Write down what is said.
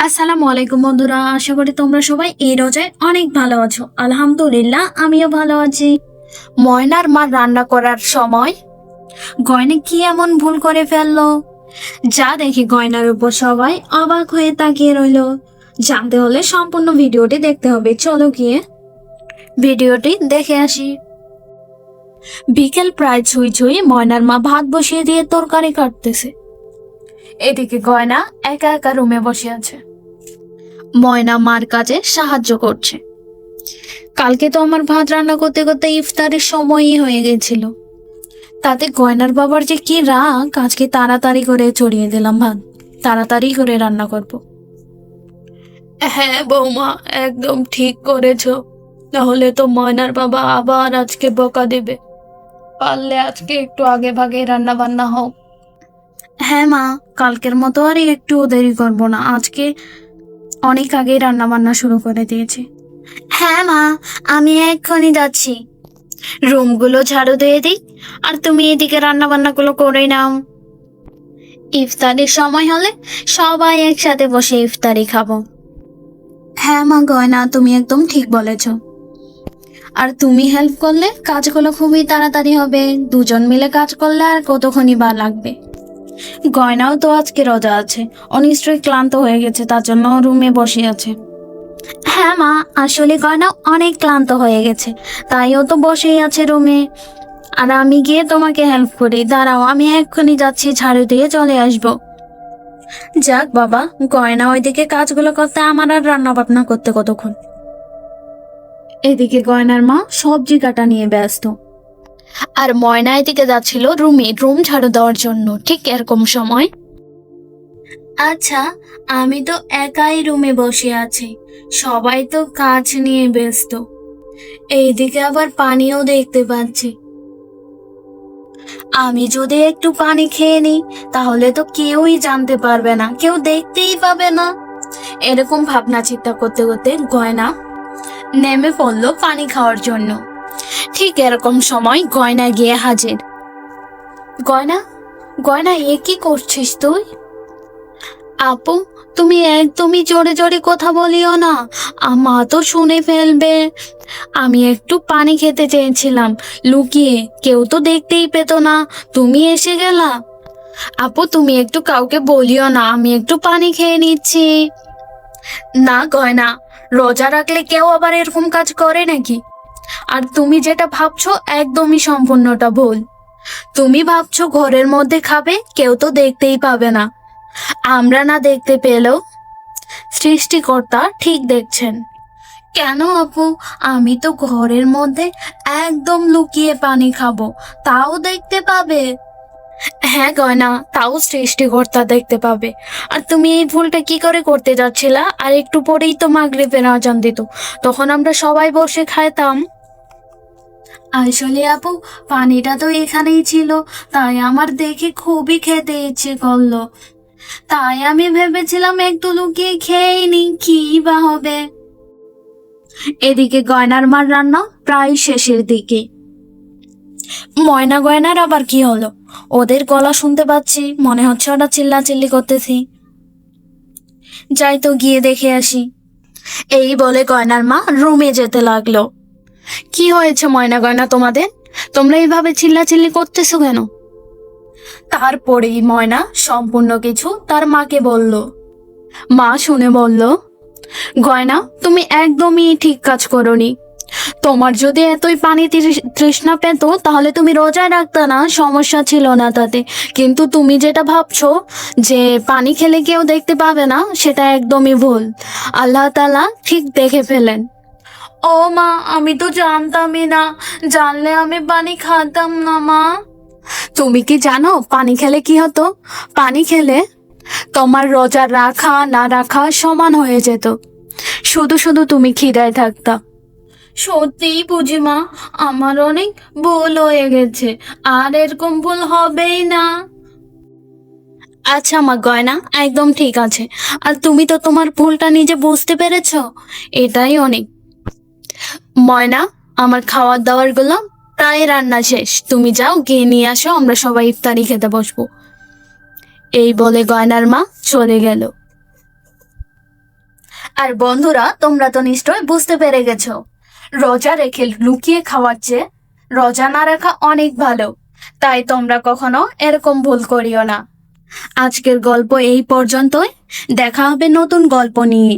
আসসালামু আলাইকুম বন্ধুরা, আশা করি তোমরা সবাই এই রোজায় অনেক ভালো আছো। আলহামদুলিল্লাহ, আমিও ভালো আছি। ময়নার মা রান্না করার সময় গয়না কি এমন ভুল করে ফেললো, যা দেখে গয়নার উপর সবাই অবাক হয়ে তাকিয়ে রইলো। জানতে হলে সম্পূর্ণ ভিডিওটি দেখতে হবে। চলো গিয়ে ভিডিওটি দেখে আসি। বিকেল প্রায় ছুঁই ছুঁই ময়নার মা ভাত বসিয়ে দিয়ে তরকারি কাটতেছে। এদিকে গয়না একা একা রুমে বসে আছে। ময়না মার কাজে সাহায্য করছে। কালকে তো আমার ভাত রান্না করতে করতে ইফতারের সময়ই হয়ে গেছিল। তাতে গয়নার বাবার যে কি রাগ, আজকে তাড়াতাড়ি করে চড়িয়ে দিলাম ভাত, তাড়াতাড়ি করে রান্না করব। হ্যাঁ বৌমা, একদম ঠিক করেছো, তাহলে তো ময়নার বাবা আবার আজকে বকা দেবে। পারলে আজকে একটু আগে ভাগে রান্না বান্না হোক। হ্যাঁ মা, কালকের মতো আর একটু দেরি করবো না, আজকে অনেক আগেই রান্না বান্না শুরু করে দিয়েছি। হ্যাঁ মা, আমি এক্ষুনি যাচ্ছি। রুমগুলো ঝাড়ু দিয়ে দিই, আর তুমি এদিকে রান্না বান্নাগুলো করে নাও। ইফতারির সময় হলে সবাই একসাথে বসে ইফতারি খাবো। হ্যাঁ মা গয়না, তুমি একদম ঠিক বলেছ। আর তুমি হেল্প করলে কাজগুলো খুবই তাড়াতাড়ি হবে। দুজন মিলে কাজ করলে আর কতক্ষণই বা লাগবে। গয়নাও তো আজকে রোজা আছে, ও নিশ্চয়ই ক্লান্ত হয়ে গেছে, তার জন্য রুমে বসে আছে। হ্যাঁ মা, আসলে গয়না অনেক ক্লান্ত হয়ে গেছে, তাই ও তো বসেই আছে রুমে। আর আমি গিয়ে তোমাকে হেল্প করি, দাঁড়াও, আমি এক্ষুনি যাচ্ছি, ঝাড়ু দিয়ে চলে আসব। যাক বাবা, গয়না ওইদিকে কাজগুলো করতে, আমার আর রান্না বান্না করতে কতক্ষণ। এদিকে গয়নার মা সবজি কাটা নিয়ে ব্যস্ত, আর ময়না এদিকে যাচ্ছিল রুম ঝাড়ু দেওয়ার জন্য। ঠিক এরকম সময়, আচ্ছা, আমি তো একাই রুমে বসে আছি, সবাই তো কাজ নিয়ে ব্যস্ত। এইদিকে আবার পানিও দেখতে পাচ্ছি। আমি যদি একটু পানি খেয়ে নিই, তাহলে তো কেউই জানতে পারবে না, কেউ দেখতেই পাবে না। এরকম ভাবনা চিন্তা করতে করতে গয়না নেমে পড়লো পানি খাওয়ার জন্য। ঠিক এরকম সময় গয়না গিয়ে হাজির। গয়না, গয়না, এ কি করছিস তুই? আপু, তুমি একদমই জোরে জোরে কথা বলিও না, মা তো শুনে ফেলবে। আমি একটু পানি খেতে চেয়েছিলাম লুকিয়ে, কেউ তো দেখতেই পেতো না, তুমি এসে গেলা। আপু, তুমি একটু কাউকে বলিও না, আমি একটু পানি খেয়ে নিচ্ছি। না গয়না, রোজা রাখলে কেউ আবার এরকম কাজ করে নাকি? আর তুমি যেটা ভাবছো একদমই সম্পূর্ণটা ভুল। তুমি ভাবছো ঘরের মধ্যে খাবে, কেউ তো দেখতেই পাবে না। আমরা না দেখতে পেলেও সৃষ্টিকর্তা ঠিক দেখছেন। কেন আপু, আমি তো ঘরের মধ্যে একদম লুকিয়ে পানি খাবো, তাও দেখতে পাবে? হ্যাঁ গয়না, তাও সৃষ্টিকর্তা দেখতে পাবে। আর তুমি এই ভুলটা কি করে করতে যাচ্ছিলা? আর একটু পরেই তো মাগরিবের আজান দিত, তখন আমরা সবাই বসে খাইতাম। আসলে আপু, পানিটা তো এখানেই ছিল, তাই আমার দেখে খুবই খেতে ইচ্ছে করলো, তাই আমি ভেবেছিলাম একটু লুকিয়ে খেয়েই নি, কি বা হবে। এদিকে গয়নার মার রান্না প্রায় শেষের দিকে। ময়না গয়নার আবার কি হলো? ওদের গলা শুনতে পাচ্ছি, মনে হচ্ছে ওরা চিল্লাচিল্লি করতেছি। যাই তো গিয়ে দেখে আসি। এই বলে গয়নার মা রুমে যেতে লাগলো। কি হয়েছে ময়না গয়না তোমাদের? তোমরা এইভাবে চিল্লাচিল্লি করতেছো কেন? তারপরেই ময়না সম্পূর্ণ কিছু তার মাকে বলল। মা শুনে বলল, গয়না, তুমি একদমই ঠিক কাজ করোনি। তোমার যদি এতই পানি তৃষ্ণা পেত, তাহলে তুমি রোজায় রাখতা না, সমস্যা ছিল না তাতে। কিন্তু তুমি যেটা ভাবছো যে পানি খেলে কেউ দেখতে পাবে না, সেটা একদমই ভুল। আল্লাহ তাআলা ঠিক দেখে ফেলেন। ও মা, আমি তো জানতামই না, জানলে আমি পানি খাতাম না মা। তুমি কি জানো পানি খেলে কি হতো? পানি খেলে তোমার রোজা রাখা না রাখা সমান হয়ে যেত, শুধু শুধু তুমি খিদায় থাকতা। সত্যিই বুঝি মা, আমার অনেক ভুল হয়ে গেছে, আর এরকম ভুল হবেই না। আচ্ছা মা গয়না, একদম ঠিক আছে। আর তুমি তো তোমার ভুলটা নিজে বুঝতে পেরেছ, এটাই অনেক। ময়না, আমার খাওয়ার দাওয়ার গুলো প্রায় রান্না শেষ, তুমি যাও গিয়ে নিয়ে আসো, আমরা সবাই ইফতারি খেতে বসবো। এই বলে গয়নার মা চলে গেল। আর বন্ধুরা, তোমরা তো নিশ্চয় বুঝতে পেরে গেছো, রোজা রেখে লুকিয়ে খাওয়ার চেয়ে রোজা না রাখা অনেক ভালো। তাই তোমরা কখনো এরকম ভুল করিও না। আজকের গল্প এই পর্যন্তই। দেখা হবে নতুন গল্প নিয়ে।